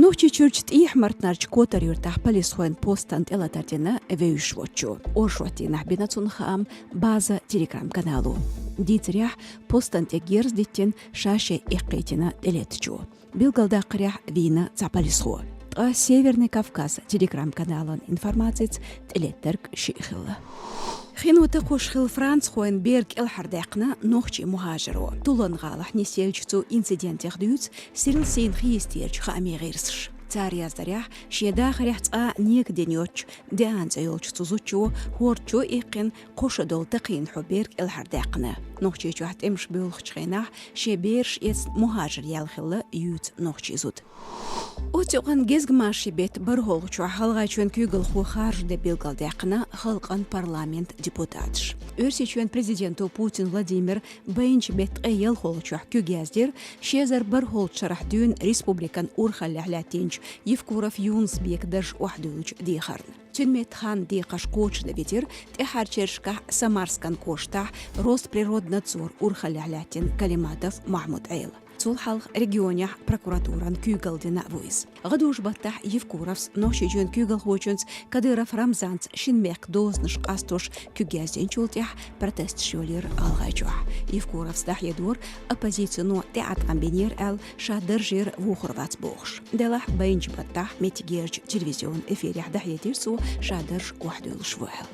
نوخشي تشورجت مرتنارج كوتر يرتاح باليس خوين بوستانت إلا تردنا ويوش واتشو أورشواتينا بيناتون خام بازا تيليجرام كانالو دي تريح بوستانت يجيرز ديتين شاشة إقيتنا دليتشو بيلغالدا قريح فينا تاباليس خو Северный Кавказ телеграм-каналын информациц телеттерк шихилла. خينوتا قوشخل فرانس خوين بيرك الحرداقنا نوخشي مهاجرو طولن غالح نسيلجتو انسيدنت يخدوت سيرل سين خيستيرج خامي غيرسش تارياز دريح شيدا خريح تقا نيك دينيوتش ديان زيولج تزوتشو هورتشو إيقن قوش دول تقين حبيرك الحرداقنا نوخشي جوحت امش بيولخش خيناح شي بيرش يس مهاجر يالخلا يوت نوخشي زود أوتوغن جزء ماشي بيت برهول شو حلقة شون كيغل خو خارج دبيلغال داقنا خلقان بارلامنت ديبوتاتش أرسي شون بريزيدنتو بوتين فلاديمير بينش بيت أيال خول شو كيغازدير شيزر برهول شرح دون ريسبوبليكان أورخال لحلاتينج يفكور في يونس بيكدرش وحدوج دي خرن تنميت خان دي قشقوش دبيتير تحار شرشكح سمارسكان كوشتاح روست природнадзор أورخال لحلاتين كلماتف محمود عيل تول حلق ريجيونيح بروكوراتوران كيغلدنا فويس غدوش بطح يفكورفس نوشي جون كيغل هوچنس كديرف رمزانت شنميق دوز نشقاستوش كيغازين شولتيح протест شولير алгайчуах يفكورفس دح يدور оппозициону театран бенер эл шадыржир вухорвац бохш делах бейнч бطح митигерч телевизион эфирях дах етирсу шадырж وحدول شوال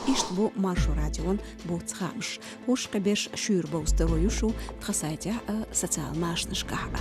إشت بو مارشو راديون بو تخامش وش قبش شير بو استرويوشو تخصايته سوциال ماشنش كحبة